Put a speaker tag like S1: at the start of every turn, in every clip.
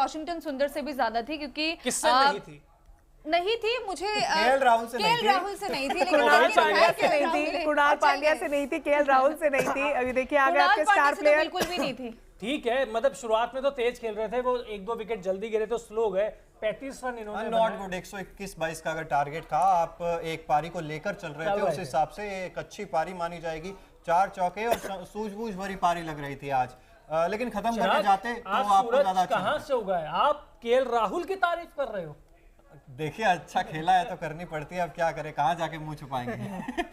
S1: Washington सुंदर से भी ज्यादा थी, क्योंकि
S2: किससे नहीं थी?
S1: नहीं थी मुझे
S3: केएल राहुल से नहीं थी,
S1: लेकिन
S4: कुणाल पांड्या से नहीं थी, कुणाल पांड्या से नहीं थी, केएल राहुल से नहीं थी। अभी देखिए आगे आपके स्टार प्लेयर
S1: बिल्कुल भी नहीं थी।
S2: ठीक है, मतलब शुरुआत में तो तेज खेल रहे थे, वो 1-2 विकेट जल्दी गिरे तो स्लो गए। 35 रन इन्होंने
S3: नॉट गुड। 121-22 का अगर टारगेट था, आप एक पारी को लेकर चल रहे थे, उस हिसाब से एक अच्छी पारी मानी जाएगी। 4 चौके और सूझबूझ भरी पारी लग रही थी आज, लेकिन खत्म करके जाते तो आपको ज्यादा अच्छा।
S2: कहां से उगा है? आप केएल राहुल की तारीफ कर रहे हो।
S3: देखिए अच्छा खेला है तो करनी पड़ती है, अब क्या करें, कहाँ जाके मुंह छुपाएंगे।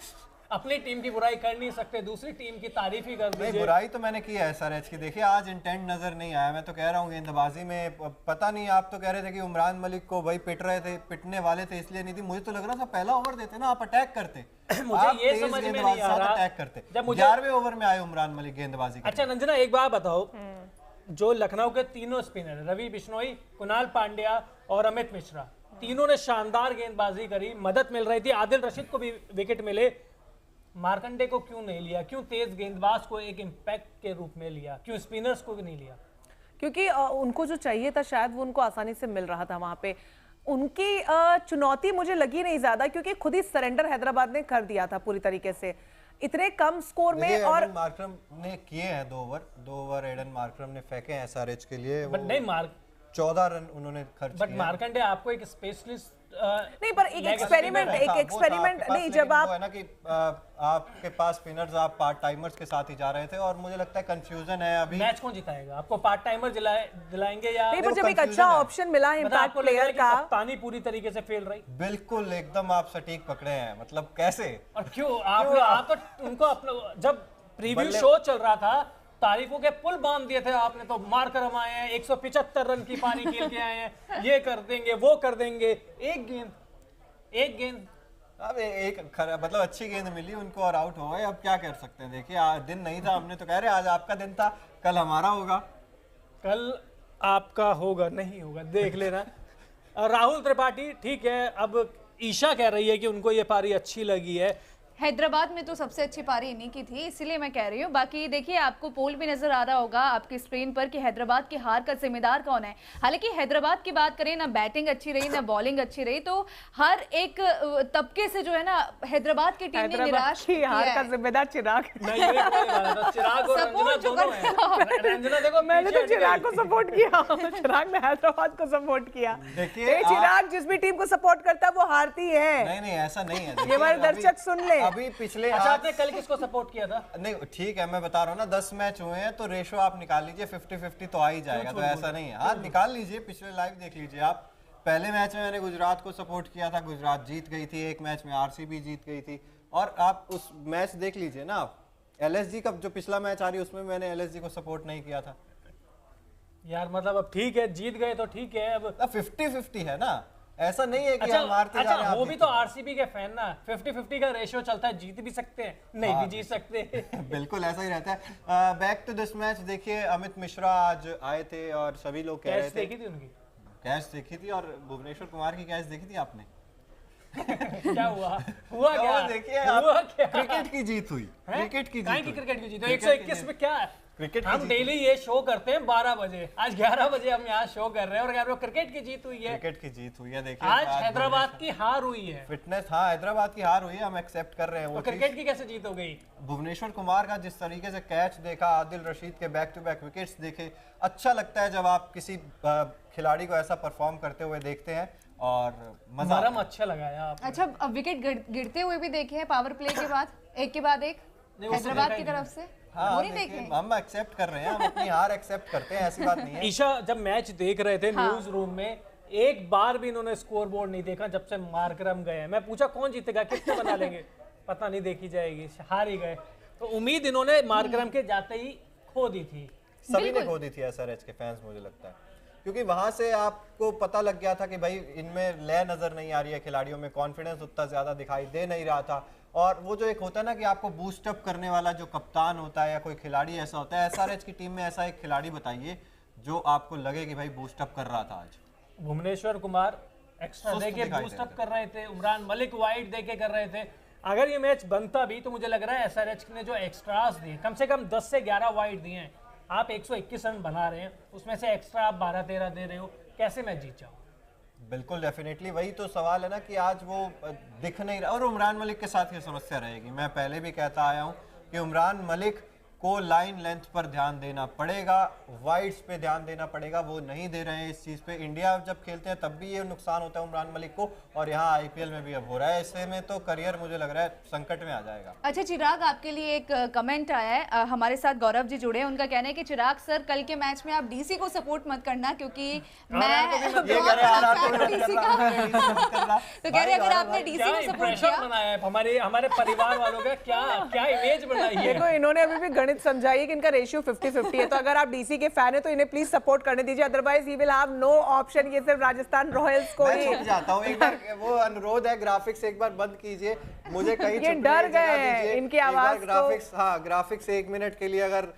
S2: अपनी टीम की बुराई कर नहीं सकते, दूसरी टीम की तारीफ ही कर दीजिए।
S3: नहीं, बुराई तो मैंने की है एसआरएच की। देखिए आज इंटेंट नजर नहीं आया। मैं तो कह रहा हूँ गेंदबाजी में पता नहीं, आप तो कह रहे थे कि उमरान मलिक को वही पिट रहे थे, पिटने वाले थे इसलिए नहीं थी। मुझे तो लग रहा था पहला ओवर देते ना, आप अटैक करते।
S2: मुझे ये समझ में नहीं आ रहा,
S3: अटैक करते। 11वें ओवर में आए उमरान मलिक गेंदबाजी।
S2: अच्छा रंजना, एक बात बताओ, जो लखनऊ के तीनों स्पिनर रवि बिश्नोई, कुणाल पांड्या और अमित मिश्रा, तीनों ने शानदार गेंदबाजी करी, मदद मिल रही थी। आदिल रशीद को भी विकेट मिले, मार्कंडे को क्यों नहीं लिया? क्यों तेज गेंदबाज को एक इम्पैक्ट के रूप में लिया? क्यों स्पिनर्स को भी नहीं लिया?
S4: क्योंकि उनको जो चाहिए था शायद वो उनको आसानी से मिल रहा था वहां पे। उनकी चुनौती मुझे लगी नहीं ज्यादा, क्योंकि खुद ही सरेंडर हैदराबाद ने कर दिया था पूरी तरीके से इतने कम स्कोर में। और
S3: मार्करम ने किए हैं 2 ओवर एडन मार्करम ने फेंके हैं एसआरएच के लिए।
S2: बट नहीं,
S3: 14 रन उन्होंने खर्च किए।
S2: बट मार्कंडे आपको एक स्पेशलिस्ट
S4: नहीं, पर एक एक्सपेरिमेंट नहीं, जब आप
S3: है ना कि आपके पास स्पिनर्स, आप पार्ट टाइमर्स के साथ ही जा रहे थे, और मुझे लगता है कंफ्यूजन है अभी।
S2: मैच कौन जिताएगा? आपको पार्ट टाइमर दिलाएंगे या
S4: नहीं? पर जब एक अच्छा ऑप्शन मिला इम्पैक्ट प्लेयर का,
S2: कप्तानी पूरी तरीके से फेल रही।
S3: बिल्कुल एकदम आप सटीक पकड़े हैं। मतलब कैसे
S2: और क्यों आप तो उनको अपना, जब प्रीव्यू शो चल रहा था, तारीफों के पुल बांध दिए थे आपने, तो मार कर हम आए हैं, 175 रन की पारी खेल के आए हैं, ये कर देंगे वो कर देंगे। एक गेंद
S3: अब एक मतलब अच्छी गेंद मिली उनको और आउट हो गए। अब क्या कर सकते हैं? देखिए दिन नहीं था, हमने तो कह रहे आज आपका दिन था, कल हमारा होगा।
S2: कल आपका होगा नहीं होगा देख लेना। राहुल त्रिपाठी ठीक है, अब ईशा कह रही है कि उनको ये पारी अच्छी लगी है।
S1: हैदराबाद में तो सबसे अच्छी पारी इन्हीं की थी, इसीलिए मैं कह रही हूँ। बाकी देखिए, आपको पोल भी नजर आ रहा होगा आपकी स्क्रीन पर कि हैदराबाद की हार का जिम्मेदार कौन है। हालांकि हैदराबाद की बात करें, ना बैटिंग अच्छी रही ना बॉलिंग अच्छी रही, तो हर एक तबके से जो है ना हैदराबाद की टीम ने निराश
S4: की हार का जिम्मेदार चिराग।
S2: चिराग और रंजना दोनों हैं। रंजना देखो,
S4: मैंने तो चिराग को सपोर्ट किया, चिराग ने हैदराबाद को सपोर्ट किया।
S3: देखिए
S4: चिराग जिस भी टीम को सपोर्ट करता है वो हारती है।
S3: नहीं ऐसा नहीं है,
S4: ये हमारे दर्शक सुन ले।
S3: अभी पिछले
S2: आपने कल किसको सपोर्ट किया था?
S3: नहीं ठीक है, मैं बता रहा हूँ ना, 10 मैच हुए हैं तो रेशो आप निकाल लीजिए, 50-50 तो आ ही जाएगा। तो ऐसा नहीं है, हाँ निकाल लीजिए, पिछले लाइव देख लीजिए आप। पहले मैच में मैंने गुजरात को सपोर्ट किया था, गुजरात जीत गई थी। एक मैच में आरसीबी जीत गई थी, और आप उस मैच देख लीजिए ना। आप एलएसजी का जो पिछला मैच आ रही है उसमें मैंने एलएसजी को सपोर्ट नहीं किया था
S2: यार। मतलब अब ठीक है, जीत गए तो ठीक है, अब
S3: 50-50 है ना, ऐसा नहीं है कि हम मारते जा रहे हैं।
S2: वो भी तो आरसीबी के फैन ना, 50-50 का रेशियो चलता है, जीत भी सकते हैं नहीं भी जीत सकते।
S3: बिल्कुल ऐसा ही रहता है। बैक टू दिस मैच, देखिए अमित मिश्रा आज आए थे और सभी लोग कह रहे थे,
S2: देखी थी उनकी
S3: कैच देखी थी, और भुवनेश्वर कुमार की कैच देखी थी आपने?
S2: क्या हुआ क्या?
S3: देखिए क्रिकेट की जीत हुई, क्रिकेट की जीत
S2: 121 में क्या है?
S3: क्रिकेट
S2: हम डेली ये शो करते हैं 12 बजे, आज 11 बजे हम यहाँ शो कर रहे हैं और कह रहे हो क्रिकेट की जीत हुई है।
S3: क्रिकेट की जीत हुई है। देखिए
S2: आज हैदराबाद की हार हुई है।
S3: फिटनेस, हाँ हैदराबाद की हार हुई है, हम एक्सेप्ट कर रहे हैं वो।
S2: क्रिकेट की कैसे जीत हो गई?
S3: भुवनेश्वर कुमार का जिस तरीके से कैच देखा, आदिल रशीद के बैक टू बैक विकेट्स देखे, अच्छा लगता है जब आप किसी खिलाड़ी को ऐसा परफॉर्म करते हुए देखते हैं, और मजा
S2: अच्छा लगाया आपने।
S1: अच्छा, अब विकेट गिरते हुए भी देखे हैं पावर प्ले के बाद, एक के बाद एक हैदराबाद की तरफ से।
S3: हाँ, हम एक्सेप्ट कर रहे हैं, हम अपनी हार एक्सेप्ट करते हैं, ऐसी बात नहीं है।
S2: ईशा जब मैच देख रहे थे न्यूज रूम में, एक बार भी इन्होंने स्कोर बोर्ड नहीं देखा जब से मार्करम गए। मैं पूछा कौन जीतेगा, कितने बना लेंगे, पता नहीं, देखी जाएगी, हार ही गए। तो उम्मीद इन्होंने मार्करम के जाते ही खो दी थी।
S3: सभी ने खो दी थी एसआरएच के फैंस, मुझे लगता है, क्योंकि वहां से आपको पता लग गया था कि भाई इनमें लय नजर नहीं आ रही है, खिलाड़ियों में कॉन्फिडेंस उतना ज्यादा दिखाई दे नहीं रहा था। और वो जो एक होता है ना कि आपको बूस्ट अप करने वाला जो कप्तान होता है या कोई खिलाड़ी ऐसा होता है, एसआरएच की टीम में ऐसा एक खिलाड़ी बताइए जो आपको लगे कि भाई बूस्ट अप कर रहा था आज।
S2: भुवनेश्वर कुमार एक्स्ट्रा देके बूस्ट अप कर रहे थे, उमरान मलिक वाइड देके कर रहे थे। अगर ये मैच बनता भी तो मुझे लग रहा है एसआरएच ने जो एक्स्ट्रास दिए, कम से कम 10 से 11 वाइड दिए हैं, आप 121 रन बना रहे हैं, उसमें से एक्स्ट्रा आप 12-13 दे रहे हो, कैसे मैच जीत जाओ?
S3: बिल्कुल डेफिनेटली वही तो सवाल है ना कि आज वो दिख नहीं रहा। और उमरान मलिक के साथ ये समस्या रहेगी। मैं पहले भी कहता आया हूँ कि उमरान मलिक को लाइन लेंथ पर ध्यान देना पड़ेगा, वाइड्स पे ध्यान देना पड़ेगा, वो नहीं दे रहे हैं इस चीज़ पे। इंडिया जब खेलते हैं तब भी ये नुकसान होता है उमरान मलिक को, और यहाँ आईपीएल में भी अब हो रहा है। इससे में तो करियर मुझे लग रहा है संकट में आ जाएगा।
S1: अच्छा चिराग, आपके लिए एक कमेंट आया है, हमारे साथ गौरव जी जुड़े हैं, उनका कहना है कि चिराग सर कल के मैच में आप डीसी को सपोर्ट मत करना, क्योंकि मैं तो कह रहे अगर आपने डीसी को सपोर्ट
S2: प्रेशर
S1: किया।
S2: बनाया है हमारे परिवार वालों का, क्या इमेज बनाई है।
S4: देखो इन्होंने अभी भी गणित समझाई कि इनका रेशियो 50-50 है, तो अगर आप डीसी के फैन है तो इन्हें प्लीज सपोर्ट करने दीजिए, otherwise he will have no option. ये सिर्फ राजस्थान रॉयल्स को
S3: मैं
S4: ही
S3: छुप जाता हूँ एक बार, वो अनुरोध है, ग्राफिक्स एक बार बंद कीजिए, मुझे कहीं
S4: ये डर गए हैं इनकी आवाज को।
S3: ग्राफिक्स, हाँ ग्राफिक्स 1 मिनट के लिए अगर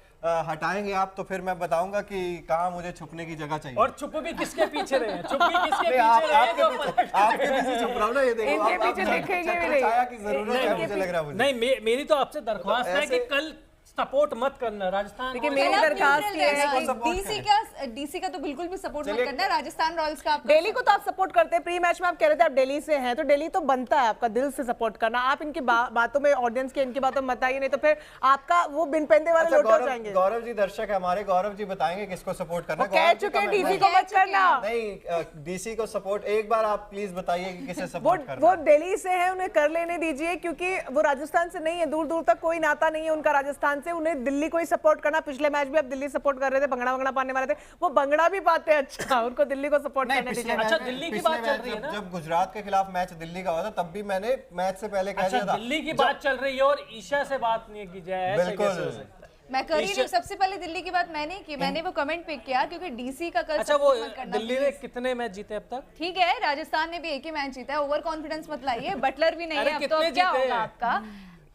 S3: हटाएंगे आप तो फिर मैं बताऊंगा कि कहाँ मुझे छुपने की जगह चाहिए।
S2: और छुप भी किसके पीछे रहे हैं, छुप भी किसके
S3: नहीं, आप-
S2: पीछे रहे हैं,
S3: आपके
S2: जो
S3: पीछे- आपके पीछे छुप रहा हूँ ना, ये देखो
S4: इनके
S3: आप-
S4: पीछे
S3: आप-
S4: दिखेंगे भी
S3: छत्र
S4: नहीं।
S3: छाया की जरूरत है, मुझे लग रहा है मुझे।
S2: नहीं, मेरी तो आपसे दरख्वास्त है कि कल सपोर्ट मत करना राजस्थान।
S4: देखिए,
S2: और-
S4: मेरी दरखास्त ये है
S3: कि
S1: डीसी का तो बिल्कुल भी सपोर्ट मत करना, राजस्थान रॉयल्स का आप
S4: दिल्ली को तो आप सपोर्ट करते हैं। प्री मैच में आप कह रहे थे आप दिल्ली से हैं, तो दिल्ली तो बनता है आपका दिल से सपोर्ट करना। आप इनकी बातों में, ऑडियंस के इनकी बातों में मत आइए, नहीं तो फिर आपका वो बिन पेंदे वाले
S3: अच्छा,
S4: लोट हो जाएंगे।
S3: गौरव जी दर्शक है हमारे, गौरव जी बताएंगे किसको सपोर्ट करना है।
S4: कह
S3: गौरव जी
S4: चुके हैं
S3: comment
S4: डीसी
S3: में-
S4: को मत करना।
S3: नहीं, डीसी को सपोर्ट एक बार आप प्लीज बताइए कि किसे
S4: वो
S3: सपोर्ट करना
S4: वो
S3: है।
S4: दिल्ली से है, उन्हें कर लेने दीजिए, क्योंकि वो राजस्थान से नहीं है, दूर दूर तक कोई नाता नहीं है उनका राजस्थान से। उन्हें दिल्ली को ही सपोर्ट करना। पिछले मैच भी आप दिल्ली सपोर्ट कर रहे थे, बंगड़ा पाने वाले थे, वो बंगड़ा भी पाते हैं। अच्छा, उनको दिल्ली को सपोर्ट
S3: नहीं,
S4: करने
S3: पिछले
S4: दीजिए।
S3: मैच
S2: अच्छा,
S3: में-
S2: दिल्ली की
S3: पिछले
S2: बात चल
S3: मैच
S2: रही है ना?
S3: जब गुजरात के खिलाफ मैच दिल्ली का हुआ था तब भी मैंने मैच से पहले कह
S2: अच्छा,
S3: दिया था।
S2: दिल्ली की बात चल रही है और ईशा से बात नहीं की जाए, ऐसे
S3: बिल्कुल।
S2: कैसे हो सकता है?
S1: मैं कर ही नहीं। सबसे पहले दिल्ली की बात मैंने की, मैंने वो कमेंट पिक किया क्योंकि डीसी का कल
S2: अच्छा, वो
S1: support मत करना
S2: दिल्ली ने कितने मैच जीते अब तक?
S1: ठीक है, राजस्थान ने भी एक ही मैच जीता है, ओवर कॉन्फिडेंस मत लाइए। बटलर भी नहीं
S2: अरे
S1: है अब, तो
S2: कितने
S1: अब क्या
S2: जीते
S1: होगा
S2: हैं?
S1: आपका?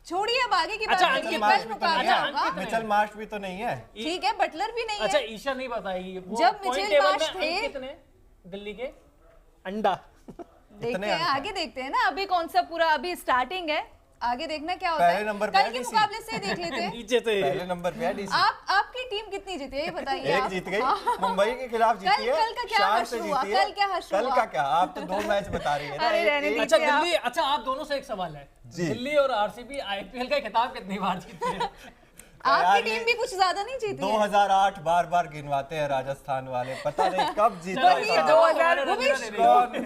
S1: छोड़िए अब आगे की बात
S2: अच्छा,
S1: करिए,
S2: अंकित
S1: कल
S3: मार्च भी तो
S1: मुकाबला
S3: नहीं है।
S1: होगा।
S3: मिचेल मार्श भी तो नहीं है।
S1: ठीक है, बटलर भी नहीं
S2: अच्छा,
S1: है।
S2: ईशा नहीं बताएगी वो
S1: जब
S2: point
S1: मिचेल
S2: table
S1: मार्श
S2: में
S1: थे-
S2: अंक कितने दिल्ली के? अंडा।
S1: देखते हैं,
S3: अंक
S1: आगे देखते हैं ना। अभी कौन सा पूरा अभी स्टार्टिंग है, आगे देखना क्या होता
S3: पहले
S1: है।
S3: नंबर पे
S1: कल
S3: है
S1: के
S3: DC।
S1: मुकाबले से देख लेते हैं।
S2: नीचे से
S3: पहले नंबर पे है डीसी।
S1: आपकी टीम कितनी जीती है ये बताइए।
S3: एक
S1: आप।
S3: जीत गई,
S1: हाँ।
S3: मुंबई के खिलाफ जीती है।
S1: कल का क्या
S3: शान
S1: हश्र
S3: से
S1: हुआ?
S3: जीती है।
S1: कल क्या हश्र
S3: कल
S1: हुआ?
S3: का क्या, आप तो 2 मैच बता रही है ना।
S1: अरे रहने
S2: अच्छा
S1: दीजिए आप।
S2: दिल्ली, अच्छा आप दोनों से एक सवाल है,
S3: जी।
S2: दिल्ली और आरसीबी आईपीएल का खिताब कितनी बार जीती है?
S1: आपकी
S3: यार,
S1: टीम
S3: ये
S1: भी कुछ ज्यादा नहीं जीती है।
S3: 2008 बार गिनवाते हैं राजस्थान वाले, पता नहीं कब जीता
S2: चलो,
S1: वही
S3: था।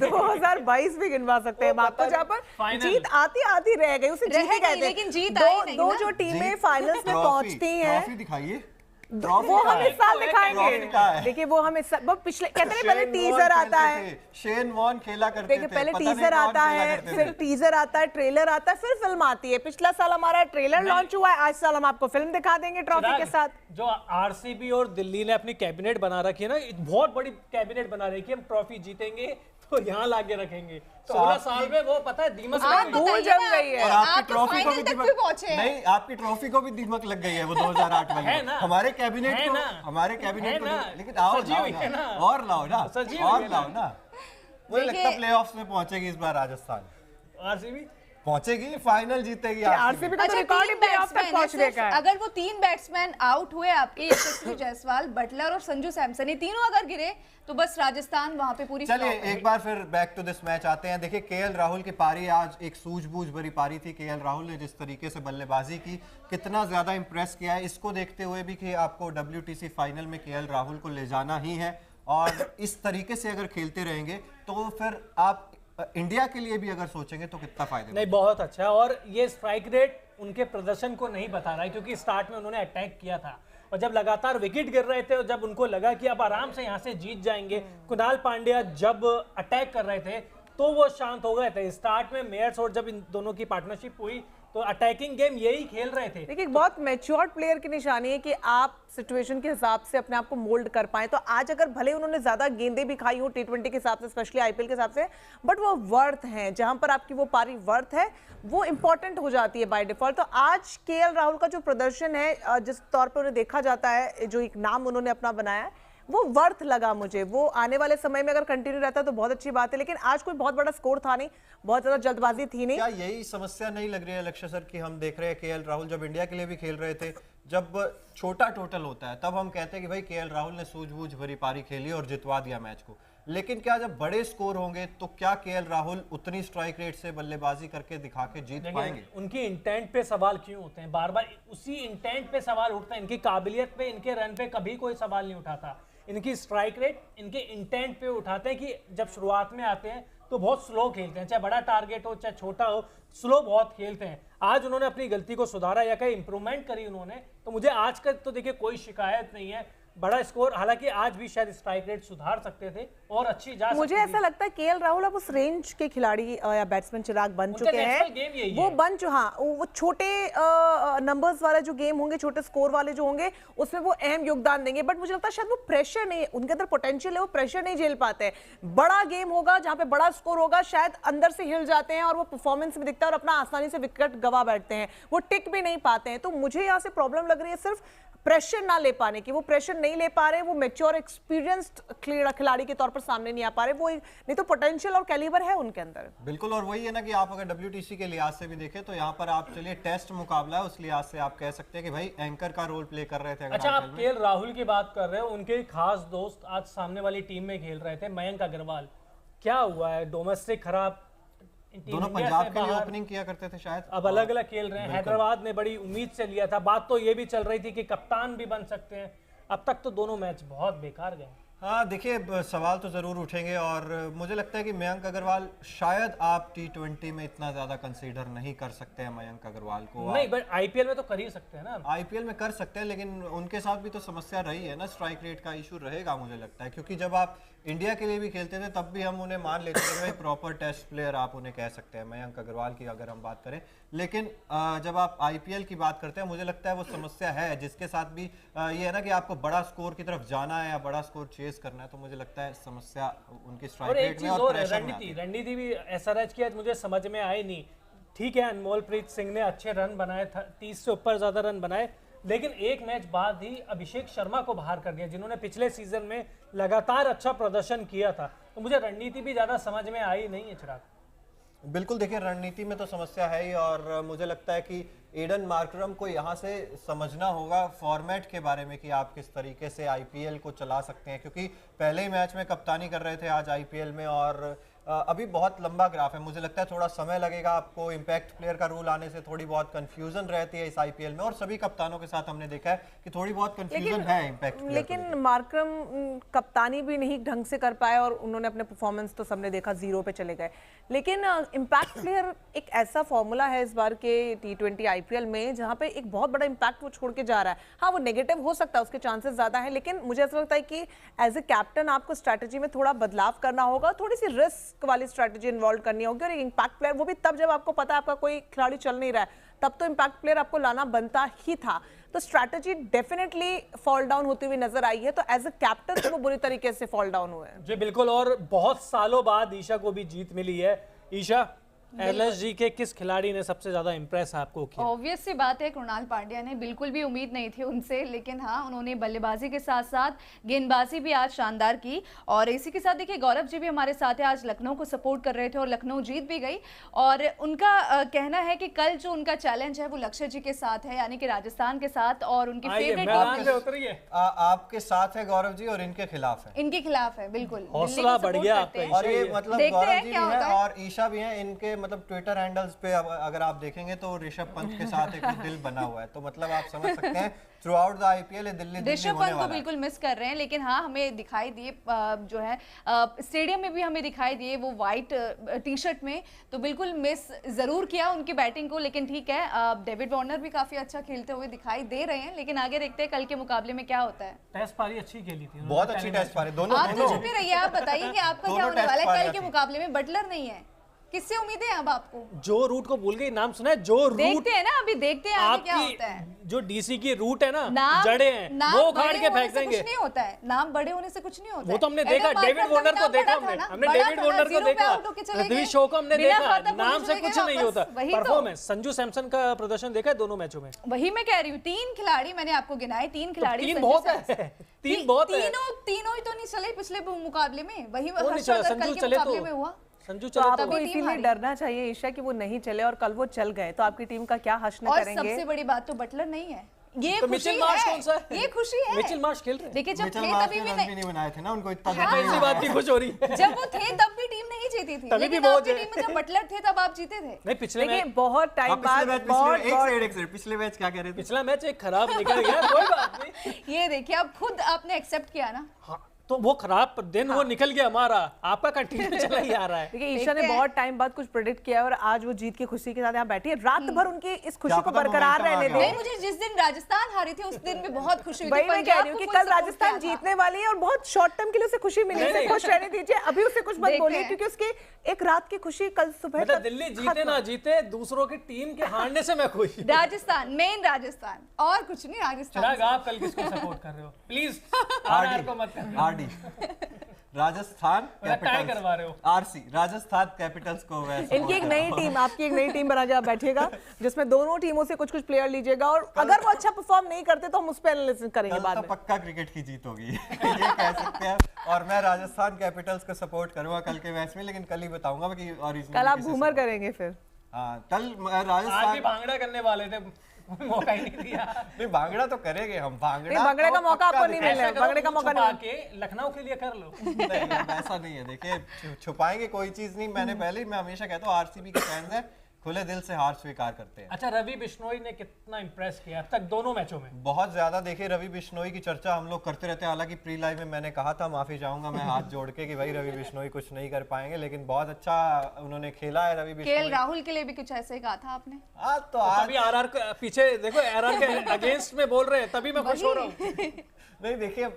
S4: 2022 भी गिनवा सकते हैं आपको, जहाँ पर
S2: Final।
S4: जीत आती आती रह गई, उसे
S1: रह
S4: जीत ही
S1: गई,
S4: कहते हैं।
S1: लेकिन जीत आई नहीं
S4: दो
S1: ना।
S4: जो टीमें
S3: जीत-
S4: फाइनल्स में
S3: ट्रॉफी-
S4: पहुंचती हैं,
S3: ट्रॉफी दिखाइए।
S4: वो हम इस साल
S3: ट्रॉफी
S4: दिखाएंगे।
S3: कहाँ है?
S4: देखिए वो हम इस साल, वो पिछले कहते नहीं पहले टीजर आता है,
S3: शेन वॉर्न खेला करते
S4: देखिए
S3: थे,
S4: पहले
S3: पता नहीं
S4: टीजर
S3: कौन
S4: आता
S3: खेला
S4: है,
S3: करते
S4: फिर
S3: थे।
S4: टीजर आता है, ट्रेलर आता है, फिर फिल्म आती है। पिछला साल हमारा ट्रेलर लॉन्च हुआ है, आज साल हम आपको फिल्म दिखा देंगे ट्रॉफी के
S2: चिराग,
S4: साथ।
S2: जो आरसीबी और दिल्ली ने अपनी कैबिनेट बना रखी है ना, बहुत बड़ी कैबिनेट बना रखी है, हम ट्रॉफी जीतेंगे तो यहाँ लाके रखेंगे। 16 साल में वो पता है दीमक
S1: आप
S2: लग गई।
S4: धूल
S1: बताइए
S4: जम
S1: ना,
S4: गई है।
S3: और
S1: आप
S3: आपकी
S1: तो
S3: ट्रॉफी को
S1: फाइनल
S3: भी
S1: तक
S3: दीमक
S1: भी पहुंचे हैं।
S3: नहीं, आपकी ट्रॉफी को भी दीमक लग गई है वो 2008 वाली।
S2: है ना?
S3: हमारे कैबिनेट
S2: है
S3: को,
S2: ना?
S3: हमारे कैबिनेट
S2: है
S3: को
S2: ना?
S3: लेकिन आओ
S2: सजी
S3: लाओ
S2: हुई है
S3: ना,
S2: ना?
S3: और लाओ ना,
S2: सजी हुई
S3: और
S2: है
S3: लाओ
S2: ना?
S3: ना। मुझे लगता
S1: देखिए-
S3: है प्लेऑफ्स में पहुंचेगी इस बार राजस्थान,
S2: आरसीबी
S3: पहुंचेगी, फाइनल जीतेगी
S4: आरसीबी का तो
S1: अच्छा,
S4: रिकॉर्ड ही
S1: 3
S4: प्लेऑफ तक
S1: बैट्समैन
S4: पहुंचने
S1: है
S4: का
S1: सिर्फ।
S4: है।
S1: अगर वो 3 बैट्समैन आउट हुए आपके, यशस्वी जायसवाल, बटलर और संजू सैमसन, ये तीनों अगर गिरे तो बस राजस्थान वहां पे पूरी
S3: चलिए
S1: flop है।
S3: एक बार फिर बैक टू दिस मैच आते हैं। देखिए केएल राहुल की पारी आज एक सूझबूझ भरी पारी थी। केएल राहुल ने जिस तरीके से बल्लेबाजी की, कितना ज्यादा इंप्रेस किया है, इसको देखते हुए भी कि आपको WTC फाइनल में केएल राहुल को ले जाना ही है, और इस तरीके से अगर खेलते रहेंगे तो फिर आप इंडिया के लिए भी अगर सोचेंगे तो कितना फायदा।
S2: नहीं, बहुत अच्छा है। और ये स्ट्राइक रेट उनके प्रदर्शन को नहीं बता रहा है, क्योंकि स्टार्ट में उन्होंने अटैक किया था और जब लगातार विकेट गिर रहे थे और जब उनको लगा कि अब आराम से यहाँ से जीत जाएंगे, कुणाल पांड्या जब अटैक कर रहे थे तो वो शांत हो गए थे। स्टार्ट में मेयर्स और जब इन दोनों की पार्टनरशिप हुई तो अटैकिंग गेम यही खेल रहे थे।
S4: देखिए बहुत मैच्योर्ड प्लेयर की निशानी है कि आप सिचुएशन के हिसाब से अपने आप को मोल्ड कर पाए। तो आज अगर भले उन्होंने ज्यादा गेंदें भी खाई हो T20 के हिसाब से, स्पेशली आईपीएल के हिसाब से, बट वो वर्थ हैं, जहां पर आपकी वो पारी वर्थ है वो इंपॉर्टेंट हो जाती है बाय डिफॉल्ट। तो आज केएल राहुल का जो प्रदर्शन है, जिस तौर पर उन्हें देखा जाता है, जो एक नाम उन्होंने अपना बनाया है, वो वर्थ लगा मुझे। वो आने वाले समय में अगर कंटिन्यू रहता तो बहुत अच्छी बात है, लेकिन आज कोई बहुत बड़ा स्कोर था नहीं, बहुत ज्यादा जल्दबाजी थी नहीं।
S3: क्या यही समस्या नहीं लग रही है लक्ष्य सर कि हम देख रहे हैं केएल राहुल जब इंडिया के लिए भी खेल रहे थे जब छोटा टोटल होता है तब हम कहते हैं कि भाई केएल राहुल ने सूझबूझ भरी पारी खेली और जितवा दिया मैच को। लेकिन क्या जब बड़े स्कोर होंगे तो क्या केएल राहुल उतनी स्ट्राइक रेट से बल्लेबाजी करके दिखा के जीत पाएंगे?
S2: उनकी इंटेंट पे सवाल क्यों होते हैं? बार बार उसी इंटेंट पे सवाल उठता है। इनकी काबिलियत पे, इनके रन पे कभी कोई सवाल नहीं उठाता। इनकी स्ट्राइक रेट, इनके इंटेंट पे उठाते हैं कि जब शुरुआत में आते हैं तो बहुत स्लो खेलते हैं, चाहे बड़ा टारगेट हो चाहे छोटा हो, स्लो बहुत खेलते हैं। आज उन्होंने अपनी गलती को सुधारा या कहीं इंप्रूवमेंट करी उन्होंने, तो मुझे आज का तो देखिए कोई शिकायत नहीं है। बड़ा स्कोर, हालांकि आज भी शायद स्ट्राइक रेट सुधार सकते थे और अच्छी जा सकती
S4: मुझे ऐसा लगता है केएल राहुल अब उस रेंज के खिलाड़ी या बैट्समैन चिराग बन चुके हैं। वो बन चुके, हाँ, वो छोटे नंबर्स वाला जो गेम होंगे, छोटे स्कोर वाले जो होंगे, उसमें वो अहम योगदान देंगे। बट मुझे लगता है शायद वो प्रेशर नहीं, उनके अंदर पोटेंशियल है, वो प्रेशर नहीं झेल पाते हैं। बड़ा गेम होगा जहां पे बड़ा स्कोर होगा, शायद अंदर से हिल जाते हैं और वो परफॉर्मेंस में दिखता है और अपना आसानी से विकेट गवा बैठते हैं, वो टिक भी नहीं पाते हैं। तो मुझे यहाँ से प्रॉब्लम लग रही है सिर्फ प्रेशर ना ले पाने की। वो प्रेशर नहीं ले पा रहे, वो मैच्योर एक्सपीरियंस्ड खिलाड़ी के तौर पर सामने नहीं आ पा रहे। वो नहीं तो पोटेंशियल और कैलिबर है उनके अंदर।
S3: बिल्कुल, और वही है ना कि आप अगर WTC के लिहाज से भी देखें तो यहाँ पर आप चलिए टेस्ट मुकाबला है, उस लिहाज से आप कह सकते हैं कि भाई एंकर का रोल प्ले कर रहे थे।
S2: अच्छा, आप केएल राहुल की बात कर रहे हो, उनके खास दोस्त आज सामने वाली टीम में खेल रहे थे, मयंक अग्रवाल। क्या हुआ है? डोमेस्टिक खराब,
S3: दोनों पंजाब के लिए ओपनिंग किया करते थे शायद,
S2: अब अलग अलग खेल रहे हैं। हैदराबाद ने बड़ी उम्मीद से लिया था, बात तो ये भी चल रही थी कि कप्तान भी बन सकते हैं। अब तक तो दोनों मैच बहुत बेकार गए।
S3: हाँ देखिए, सवाल तो जरूर उठेंगे और मुझे लगता है कि मयंक अग्रवाल शायद आप T20 में इतना ज्यादा कंसीडर नहीं कर सकते हैं मयंक अग्रवाल को।
S2: नहीं, बट IPL में तो कर ही सकते हैं ना।
S3: IPL में कर सकते हैं, लेकिन उनके साथ भी तो समस्या रही है ना, स्ट्राइक रेट का इशू रहेगा मुझे लगता है। क्योंकि जब आप इंडिया के लिए भी खेलते थे तब भी हम उन्हें मान लेते थे भाई प्रॉपर टेस्ट प्लेयर आप उन्हें कह सकते हैं, मयंक अग्रवाल की अगर हम बात करें। लेकिन जब आप IPL की बात करते हैं, मुझे लगता है वो समस्या है, जिसके साथ भी ये है ना कि आपको बड़ा स्कोर की तरफ जाना है या बड़ा स्कोर चेस करना है, तो मुझे लगता है समस्या उनकी स्ट्राइक रेट में और प्रेशर में आती है।
S2: रणनीति भी SRH की आज मुझे समझ में आई नहीं। ठीक है, अनमोलप्रीत सिंह ने अच्छे रन बनाए, 30 से ऊपर ज्यादा रन बनाए, लेकिन एक मैच बाद ही अभिषेक शर्मा को बाहर कर दिया, जिन्होंने पिछले सीजन में लगातार अच्छा प्रदर्शन किया था। तो मुझे रणनीति भी ज्यादा समझ में आई नहीं है चिराग।
S3: बिल्कुल, देखिए रणनीति में तो समस्या है ही, और मुझे लगता है कि एडन मार्करम को यहाँ से समझना होगा फॉर्मेट के बारे में कि आप किस तरीके से IPL को चला सकते हैं। क्योंकि पहले ही मैच में कप्तानी कर रहे थे आज IPL में, और अभी बहुत लंबा ग्राफ है। मुझे लगता है थोड़ा समय लगेगा आपको। इम्पैक्ट प्लेयर का रूल आने से थोड़ी बहुत कंफ्यूजन रहती है इस IPL में, और सभी कप्तानों के साथ हमने देखा है कि थोड़ी बहुत कंफ्यूजन है इम्पैक्ट प्लेयर।
S4: लेकिन मार्करम कप्तानी भी नहीं ढंग से कर पाए और उन्होंने अपने परफॉर्मेंस तो सबने देखा 0 पे चले गए। लेकिन इम्पैक्ट प्लेयर एक ऐसा फॉर्मूला है इस बार के T20 IPL में जहाँ पे एक बहुत बड़ा इम्पैक्ट वो छोड़ के जा रहा है। हाँ, वो नेगेटिव हो सकता है, उसके चांसेस ज्यादा हैं, लेकिन मुझे ऐसा लगता है कि एज ए कैप्टन आपको स्ट्रैटेजी में थोड़ा बदलाव करना होगा, थोड़ी सी रिस्क वाली स्ट्रैटेजी इन्वॉल्व करनी होगी। और एक इम्पैक्ट प्लेयर, वो भी तब जब आपको पता है आपका कोई खिलाड़ी चल नहीं रहा है, तब तो इम्पैक्ट प्लेयर आपको लाना बनता ही था। तो स्ट्रैटेजी डेफिनेटली फॉल डाउन होती हुई नजर आई है। तो एज ए कैप्टन वो बुरी तरीके से फॉल डाउन हुए हैं।
S2: जी बिल्कुल, और बहुत सालों बाद ईशा को भी जीत मिली है। ईशा, LSG के किस खिलाड़ी ने सबसे ज्यादा इंप्रेस आपको किया?
S1: ऑब्वियस सी बात है, कृणाल पांड्या ने, बिल्कुल भी उम्मीद नहीं थी उनसे, लेकिन हाँ, उन्होंने बल्लेबाजी के साथ साथ गेंदबाजी भी आज शानदार की। और इसी के साथ देखिए गौरव जी भी हमारे साथ है, आज लखनऊ को सपोर्ट कर रहे थे और लखनऊ जीत भी गई। और उनका कहना है कि कल जो उनका चैलेंज है वो लक्ष्य जी के साथ है, यानी कि राजस्थान के साथ, और उनकी फेवरेट
S3: आपके साथ है गौरव जी और इनके खिलाफ है,
S1: इनके खिलाफ है। बिल्कुल,
S2: हौसला बढ़ गया आपका।
S3: और ये मतलब गौरव जी भी है और ईशा भी है, इनके मतलब ट्विटर हैंडल्स पे अगर आप देखेंगे तो ऋषभ पंत के साथ एक दिल बना हुआ है। तो मतलब आप समझ सकते हैं through out the IPL Delhi
S1: Rishabh Pant को बिल्कुल मिस कर रहे हैं। लेकिन हाँ, हमें दिखाई दिए जो है स्टेडियम में भी हमें दिखाई दिए वो व्हाइट टी-शर्ट में, तो बिल्कुल मिस जरूर किया उनकी बैटिंग को। लेकिन ठीक है, डेविड वार्नर भी काफी अच्छा खेलते हुए दिखाई दे रहे हैं, लेकिन आगे देखते हैं कल के मुकाबले में क्या होता है।
S2: टेस्ट पारी अच्छी खेली थी,
S3: बहुत अच्छी टेस्ट पारी दोनों।
S1: आप तो चुप ही रहिए, आप बताइए कि आपका क्या होने वाला है कल के मुकाबले में। बटलर नहीं है, किससे उम्मीद है अब आपको?
S2: जो रूट को भूल गई, नाम सुना है? जो रूट
S1: देखते हैं ना, अभी देखते हैं आगे क्या होता है।
S2: जो DC की रूट है ना, जड़े हैं वो उखाड़ के फेंक देंगे।
S1: कुछ नहीं होता है, नाम बड़े होने से कुछ नहीं होता।
S2: वो तो हमने देखा, डेविड वार्नर को देखा हमने डेविड वार्नर को देखा, पृथ्वी शॉ को हमने देखा, नाम से कुछ नहीं होता। परफॉर्मेंस, संजू सैमसन का प्रदर्शन देखा है दोनों मैचों में।
S1: वही मैं कह रही हूँ, 3 खिलाड़ी मैंने आपको गिनाए, 3 खिलाड़ी।
S2: 3 बहुत है, 3 बहुत है।
S1: तीनों ही तो नहीं चले पिछले मुकाबले में, वही
S2: संजू चले तो संजू
S4: तो आपको इसीलिए डरना चाहिए ईशा कि वो नहीं चले, और कल वो चल गए तो आपकी टीम का क्या हश्न करेंगे।
S1: सबसे बड़ी बात तो बटलर नहीं है, ये
S2: तो
S1: खुशी
S2: मिचेल मार्श
S1: है,
S2: कौन सा है?
S1: ये खुशी है।
S2: मिचेल मार्श खेल रहे हैं।
S1: देखिए जब
S3: मिचेल
S1: थे
S3: मार्श
S1: तभी
S3: ने
S1: भी
S3: रन भी नहीं बनाए थे ना, उनको इतना
S1: हाँ,
S2: ऐसी बात की खुश हो रही है।
S1: जब वो थे तब भी टीम नहीं जीती थी,
S2: तभी भी
S1: लेकिन
S2: बहुत
S1: आपकी
S2: है।
S1: टीम में जब बटलर थे तब आप जीते थे।
S2: नहीं पिछले
S4: देखिए
S2: मैच,
S4: बहुत टाइम बाद
S3: एक सेकंड पिछले मैच क्या कह रहे थे?
S2: पिछला मैच एक खराब निकल गया, कोई बात नहीं।
S1: ये देखिए अब खुद आपने एक्सेप्ट किया ना।
S2: हाँ, तो वो खराब दिन वो निकल गया हमारा, आपका कंटिन्यू चला ही आ रहा है।
S4: देखिए ईशा ने बहुत टाइम बाद कुछ प्रेडिक्ट किया है और आज वो जीत की खुशी के साथ यहाँ बैठी है। रात भर उनकी इस खुशी को
S3: पता
S4: बरकरार
S3: momentum आ
S4: रहने
S3: गया।
S1: नहीं,
S4: दें।
S1: मुझे जिस दिन राजस्थान हारी थी उस दिन भी बहुत खुशी हुई
S4: वही
S1: थी।
S4: मैं कह रही हूँ कि कल राजस्थान जीतने वाली है और बहुत शॉर्ट टर्म के लिए उसे खुशी मिली है, उसे खुश रहने दीजिए। अभी उसे कुछ मत
S1: देखते
S4: बोलिए
S1: हैं।
S4: क्योंकि उसकी एक रात की खुशी कल सुबह
S2: मतलब
S4: तक
S2: दिल्ली जीते
S4: खत्म।
S2: ना जीते, दूसरों की टीम के हारने से मैं खुश।
S1: राजस्थान, मेन राजस्थान और कुछ नहीं। राजस्थान
S2: चिराग आप कल किसको सपोर्ट कर रहे हो? प्लीज आरआर को मत करना।
S3: आरडी राजस्थान
S2: टाई करवा रहे हो।
S3: आरसी राजस्थान कैपिटल्स को वैसे
S4: इनकी एक नई टीम, आपकी एक नई टीम बना के आप बैठिएगा जिसमें दोनों टीमों से कुछ कुछ प्लेयर लीजिएगा और अगर वो अच्छा परफॉर्म नहीं करते तो हम उस पर एनालिसिस करेंगे
S3: कल
S4: बाद
S3: तो
S4: में।
S3: पक्का क्रिकेट की जीत होगी ये कह सकते हैं। और मैं राजस्थान कैपिटल्स को सपोर्ट करूंगा कल के मैच में, लेकिन कल ही बताऊंगा कि ओरिजिनल
S4: कल आप घूमर करेंगे फिर।
S3: हाँ कल
S2: आज भी
S3: राजस्थान
S2: भांगड़ा करने वाले थे, मौका ही नहीं दिया।
S3: नहीं भांगड़ा तो करेंगे हम, भांगड़ा
S4: नहीं, भांगड़े का
S3: तो
S4: मौका
S3: पक्का
S4: आपको नहीं
S3: दिखाएंगे।
S4: मिलना है।
S2: ऐसा करो,
S4: भांगड़े का
S2: मुंह
S4: मौका
S2: छुपा
S4: नहीं।
S2: के लखनऊ के लिए कर लो।
S3: नहीं ऐसा नहीं है, देखिए छुपाएंगे कोई चीज नहीं। मैंने पहले ही मैं हमेशा कहता हूँ आरसीबी के फैंस हैं खुले दिल से हार स्वीकार करते हैं।
S2: अच्छा, रवि बिश्नोई ने कितना इंप्रेस किया अब तक दोनों मैचों में?
S3: बहुत ज्यादा। देखिए रवि बिश्नोई की चर्चा हम लोग करते रहते हैं, हालांकि प्री लाइव में मैंने कहा था, माफी चाहूंगा मैं हाथ जोड़ के कि भाई रवि बिश्नोई कुछ नहीं कर पाएंगे, लेकिन बहुत अच्छा उन्होंने खेला है रवि
S1: केएल
S3: बिश्नोई।
S1: राहुल के लिए भी कुछ ऐसे ही कहा था आपने।
S3: आज तो आज
S2: अभी आरआर के पीछे देखो, आरआर के अगेंस्ट में बोल रहे हैं, तभी मैं खुश हो रहा हूँ।
S3: नहीं देखिए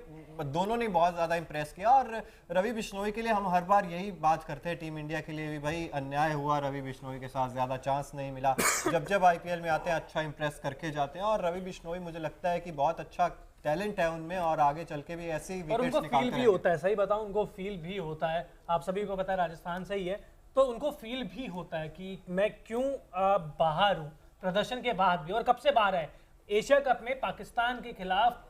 S3: दोनों ने बहुत ज्यादा इंप्रेस किया और रवि बिश्नोई के लिए हम हर बार यही बात करते हैं, टीम इंडिया के लिए भी भाई अन्याय हुआ रवि बिश्नोई के साथ, ज्यादा चांस नहीं मिला। जब आईपीएल में आते हैं अच्छा इंप्रेस करके जाते हैं और रवि बिश्नोई मुझे लगता है कि बहुत अच्छा टैलेंट है उनमें और आगे चल के भी ऐसे ही
S2: और
S3: विकेट्स
S2: उनको फील
S3: निकालते
S2: भी
S3: रहेंगे।
S2: होता है, सही बताऊं उनको फील भी होता है। आप सभी को पता है राजस्थान से ही है, तो उनको फील भी होता है कि मैं क्यों बाहर हूँ प्रदर्शन के बाद भी। और कब से बाहर है? एशिया कप में पाकिस्तान के खिलाफ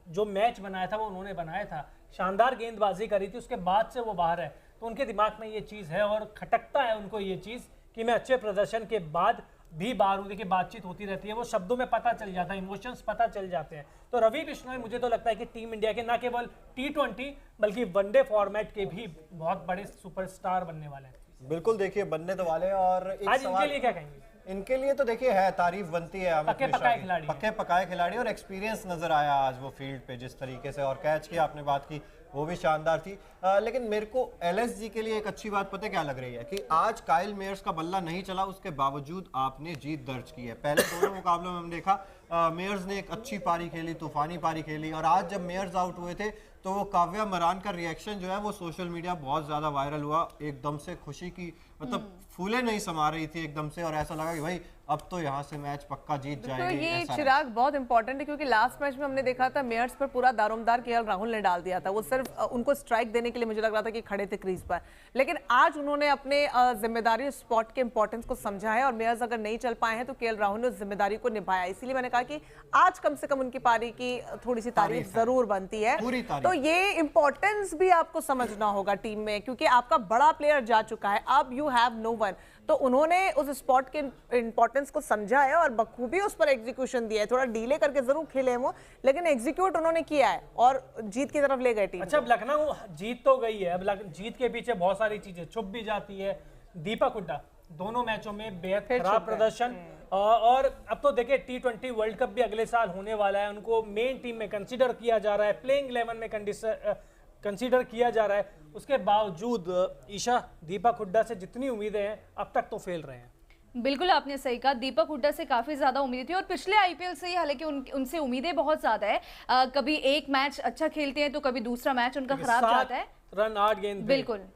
S2: जो मैच बनाया था वो उन्होंने बनाया था, शानदार गेंदबाजी करी थी, उसके बाद से वो बाहर है। तो उनके दिमाग में ये चीज़ है और खटकता है उनको ये चीज़ कि मैं अच्छे प्रदर्शन के बाद भी बाहर हूँ। देखिए बातचीत होती रहती है, वो शब्दों में पता चल जाता है, इमोशंस पता चल जाते हैं। तो रवि बिश्नोई मुझे तो लगता है कि टीम इंडिया के न केवल T20 बल्कि वनडे फॉर्मेट के भी बहुत बड़े सुपरस्टार बनने वाले हैं।
S3: बिल्कुल देखिए बनने तो वाले हैं। और एक
S2: आज इनके
S3: सवाल
S2: लिए क्या कहेंगे?
S3: इनके लिए तो देखिए है, तारीफ बनती है अमित
S2: पक्के
S3: मिश्रा
S2: पकाए
S3: की।
S2: खिलाड़ी हैं।
S3: पक्के पकाए खिलाड़ी और एक्सपीरियंस नजर आया आज वो फील्ड पे जिस तरीके से, और कैच की आपने बात की वो भी शानदार थी। लेकिन मेरे को एलएसजी के लिए एक अच्छी बात पता है क्या लग रही है कि आज काइल मेयर्स का बल्ला नहीं चला, उसके बावजूद आपने जीत दर्ज की है। पहले दोनों मुकाबलों में हमने देखा मेयर्स ने एक अच्छी पारी खेली, तूफानी पारी खेली, और आज जब मेयर्स आउट हुए थे तो वो काव्या मरान का रिएक्शन जो है वो सोशल मीडिया बहुत ज्यादा वायरल हुआ। एकदम से खुशी की मतलब फूले नहीं समा रही थी एकदम से, और ऐसा लगा कि भाई अब तो यहाँ से मैच पक्का जीत
S4: तो
S3: जाएगी।
S4: ये
S3: ऐसा
S4: चिराग बहुत इंपॉर्टेंट है क्योंकि लास्ट मैच में हमने देखा था मेयर्स पर पूरा दारोमदार केएल राहुल ने डाल दिया था। वो सिर्फ उनको स्ट्राइक देने के लिए मुझे लग रहा था कि खड़े थे क्रीज पर, लेकिन आज उन्होंने अपने जिम्मेदारी स्पॉट के इंपॉर्टेंस को समझा है और मेयर्स अगर नहीं चल पाए हैं तो केएल राहुल ने उस जिम्मेदारी को निभाया। इसीलिए मैंने कहा कि आज कम से कम उनकी पारी की थोड़ी सी तारीफ जरूर बनती है।
S3: पूरी तारीफ।
S4: तो ये इंपॉर्टेंस भी आपको समझना होगा टीम में, क्योंकि आपका बड़ा प्लेयर जा चुका है, अब यू हैव नो वन। तो उन्होंने उस स्पॉट के इंपॉर्टेंस को समझा है और बखूबी उस पर एग्जीक्यूशन दिया है। थोड़ा डीले करके जरूर खेले हैं वो, लेकिन एग्जीक्यूट उन्होंने किया है और जीत की तरफ ले गए टीम।
S2: अच्छा, अब लखनऊ जीत तो गई है, अब जीत के पीछे बहुत सारी चीजें छुप भी जाती है। दीपक हुड्डा दोनों मैचों में बेहद खराब प्रदर्शन, और अब तो देखिए T20 वर्ल्ड कप भी अगले साल होने वाला है, उनको मेन टीम में कंसीडर किया जा रहा है, प्लेइंग 11 में कंसीडर किया जा रहा है। उसके बावजूद ईशा, दीपक हुड्डा से जितनी उम्मीदें हैं अब तक तो फेल रहे हैं।
S1: बिल्कुल आपने सही कहा, दीपक हुड्डा से काफी ज्यादा उम्मीद थी और पिछले आईपीएल से ही, हालांकि उनसे उम्मीदें बहुत ज्यादा है। कभी एक मैच अच्छा खेलते हैं तो कभी दूसरा मैच उनका खराब जाता है।
S2: 7 रन 8 गेंद पे।
S1: बिल्कुल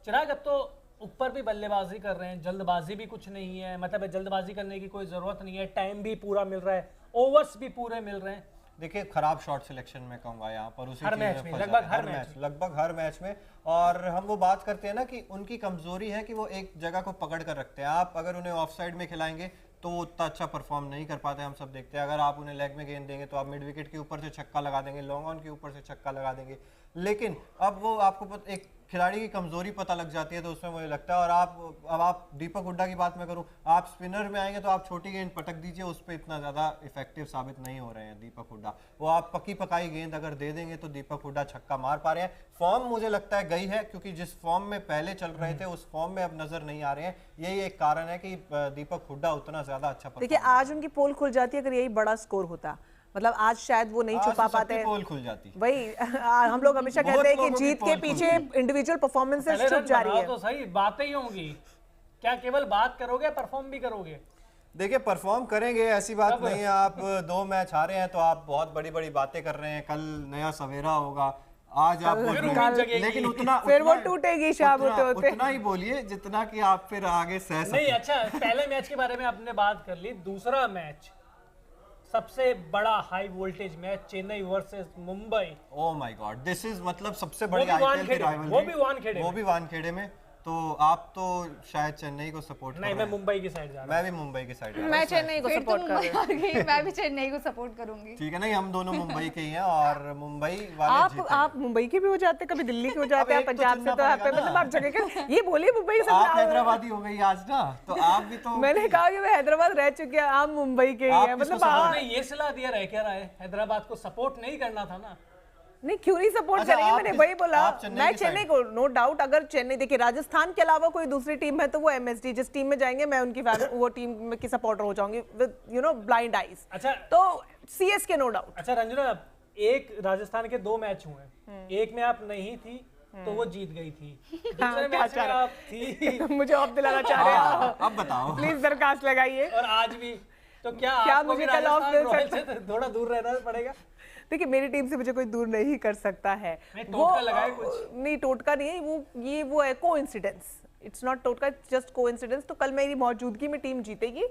S2: चिराग अब तो ऊपर भी बल्लेबाजी कर रहे हैं, जल्दबाजी भी कुछ नहीं है, मतलब जल्दबाजी करने की कोई जरूरत नहीं है, टाइम भी पूरा मिल रहा है, ओवर्स भी पूरे मिल रहे हैं।
S3: देखिए खराब शॉट सिलेक्शन में कहूंगा यहाँ पर उसी
S2: हर
S3: चीज़
S2: मैच
S3: में
S2: में,
S3: फंस
S2: लगभग
S3: जाते हैं। लगभग हर मैच में। और हम वो बात करते हैं ना कि उनकी कमजोरी है कि वो एक जगह को पकड़ कर रखते हैं। आप अगर उन्हें ऑफ साइड में खिलाएंगे तो वो उतना अच्छा परफॉर्म नहीं कर पाते, हम सब देखते हैं। अगर आप उन्हें लेग में गेंद देंगे तो आप मिड विकेट के ऊपर से छक्का लगा देंगे, लॉन्ग ऑन के ऊपर से छक्का लगा देंगे। लेकिन अब वो आपको एक खिलाड़ी की कमजोरी पता लग जाती है, तो उसमें मुझे लगता है। और आप दीपक हुड्डा की बात मैं करूं, आप स्पिनर में आएंगे तो आप छोटी गेंद पटक दीजिए, उस पर इतना ज्यादा इफेक्टिव साबित नहीं हो रहे हैं दीपक हुड्डा। वो आप पक्की पकाई गेंद अगर दे देंगे तो दीपक हुड्डा छक्का मार पा रहे हैं। फॉर्म मुझे लगता है गई है, क्योंकि जिस फॉर्म में पहले चल रहे थे उस फॉर्म में अब नजर नहीं आ रहे हैं। यही एक कारण है कि दीपक हुड्डा उतना ज्यादा अच्छा
S4: देखिए आज उनकी पोल खुल जाती है, अगर यही बड़ा स्कोर होता, मतलब आज शायद वो नहीं छुपा पाते।
S3: पोल खुल जाती।
S4: वही हम लोग हमेशा कहते हैं कि जीत के पीछे इंडिविजुअल परफॉर्मेंसेस छुप जा रही है।
S2: तो सही बातें ही होंगी, क्या केवल बात करोगे, परफॉर्म भी करोगे?
S3: देखिए परफॉर्म करेंगे, ऐसी बात नहीं है। आप 2 मैच हारे हैं तो आप बहुत बड़ी बड़ी बातें कर रहे हैं। कल नया सवेरा होगा, आज आप बोल रहे हैं, लेकिन उतना
S4: फिर वो टूटेगी शाम होते होते।
S3: उतना ही बोलिए जितना कि आप फिर आगे सह सकें।
S2: नहीं, अच्छा पहले मैच के बारे में आपने बात कर ली, दूसरा मैच सबसे बड़ा high voltage match, Chennai versus Mumbai.
S3: Oh my God, this is मतलब सबसे बड़ी
S2: वो भी
S3: आईपीएल की राइवलरी।
S2: वो भी वानखेड़े में।
S3: तो आप तो शायद चेन्नई को सपोर्ट
S2: नहीं, मैं मुंबई की साइड जा रहा हूं।
S3: मैं भी मुंबई की साइड
S4: मैं चेन्नई को
S1: फिर तो
S4: सपोर्ट कर रही हूं।
S1: मुंबई आ गई, मैं भी चेन्नई को सपोर्ट करूंगी।
S3: ठीक है, नहीं हम दोनों मुंबई के ही हैं और मुंबई वाले जीतेंगे।
S4: आप मुंबई के भी हो जाते, कभी दिल्ली के हो जाते हैं,
S3: एक तो
S4: पंजाब से,
S3: चुनना
S4: तो आप
S3: पड़ेगा ना।
S4: मतलब आप जगह के ये बोलिए मुंबई से।
S3: आप हैदराबादी हो गई आज ना, तो आप भी तो
S4: मैंने कहा कि मैं हैदराबाद रह चुकी हूँ, आप मुंबई के ही
S3: आप
S4: हैं,
S3: किसको
S4: मतलब
S2: आपने ये सलाह दिया रह क्या रहा है, हैदराबाद को सपोर्ट नहीं करना था ना?
S4: नहीं क्यों नहीं सपोर्ट
S3: अच्छा,
S4: करेंगे, मैंने वही बोला।
S3: आप चेन्नई
S4: मैं
S3: की
S4: चेन्नई को नो डाउट, अगर चेन्नई देखिए राजस्थान के अलावा कोई दूसरी टीम है तो वो एमएसडी, जिस टीम में जाएंगे मैं उनकी वो टीम की सपोर्टर हो जाऊंगी with you know blind eyes.
S2: अच्छा,
S4: तो सीएसके नो डाउट।
S2: अच्छा रंजना, एक राजस्थान के 2 मैच हुए, एक में आप नहीं थी तो वो जीत गई थी, दूसरे मैच में आप थी।
S4: मुझे ऑफ दिलाना चाह रहे हैं,
S3: अब बताओ।
S4: प्लीज दरखास्त लगाइए।
S2: और आज भी, तो क्या आपको
S4: मुझे
S2: भी
S4: कल ऑफ
S2: राजस्थान
S4: मिल
S2: रॉयल्स
S4: सकता
S2: से थोड़ा दूर रहना पड़ेगा?
S4: देखिए मेरी टीम से मुझे कोई दूर नहीं कर सकता है।
S2: नहीं, टोटका लगाए कुछ?
S4: नहीं टोटका नहीं है, वो है कोइंसिडेंस, इट्स नॉट टोटका, जस्ट कोइंसिडेंस। तो कल मेरी मौजूदगी में टीम जीतेगी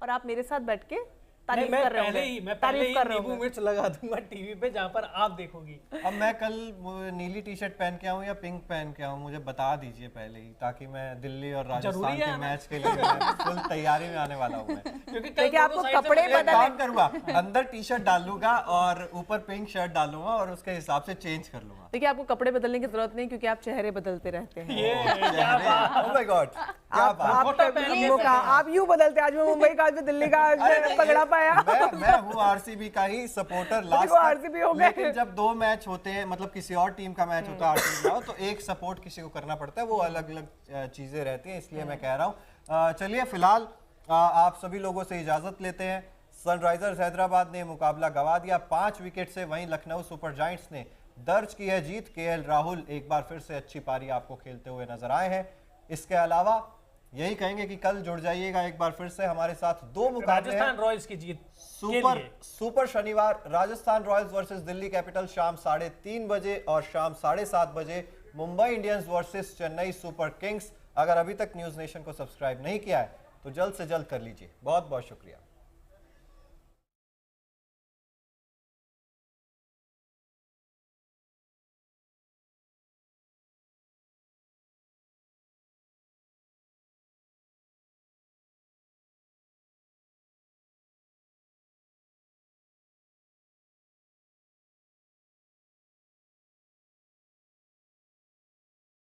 S4: और आप मेरे साथ बैठ के तारीफ कर रहे होंगे।
S2: मैं पहले ही नींबू मिर्च लगा दूंगा टीवी पे, जहां पर आप देखोगी।
S3: अब मैं कल नीली टी शर्ट पहन के आऊं या पिंक पहन के आऊं, मुझे बता दीजिए पहले ही, ताकि मैं दिल्ली और राजस्थान के मैच के लिए फुल तैयारी में आने वाला हूं मैं।
S2: क्योंकि
S4: देखिए आपको कपड़े
S3: एक काम करूंगा, अंदर टी शर्ट डालूंगा और ऊपर पिंक शर्ट डालूंगा और उसके हिसाब से चेंज कर लूंगा।
S4: देखिए आपको कपड़े बदलने की जरूरत नहीं, क्योंकि आप चेहरे बदलते रहते हैं।
S3: ओह माय गॉड, क्या बात।
S4: आप यूं बदलते, आज मैं मुंबई का, आज मैं दिल्ली का, आज मैं पगड़ा पाया।
S3: मैं हूँ आरसीबी का ही सपोर्टर लास्ट
S4: आरसीबी हो गए।
S3: लेकिन जब 2 मैच होते हैं, मतलब किसी और टीम का मैच होता है आरसीबी का, तो एक सपोर्ट किसी को करना पड़ता है, वो अलग अलग चीजें रहती हैं, इसलिए मैं कह रहा हूँ। चलिए फिलहाल आप सभी लोगों से इजाजत लेते हैं। सनराइजर्स हैदराबाद ने मुकाबला गंवा दिया 5 विकेट से, वहीं लखनऊ सुपर जायंट्स ने दर्ज की है जीत। केएल राहुल एक बार फिर से अच्छी पारी आपको खेलते हुए नजर आए हैं। इसके अलावा यही कहेंगे कि कल जुड़ जाइएगा एक बार फिर से हमारे साथ। 2 मुकाबले
S2: राजस्थान रॉयल्स की जीत
S3: सुपर शनिवार Rajasthan Royals versus Delhi capital शाम 3:30 बजे और शाम 7:30 बजे Mumbai Indians versus Chennai super Kings. अगर अभी तक न्यूज नेशन को सब्सक्राइब नहीं किया है तो जल्द से जल्द कर लीजिए। बहुत बहुत शुक्रिया।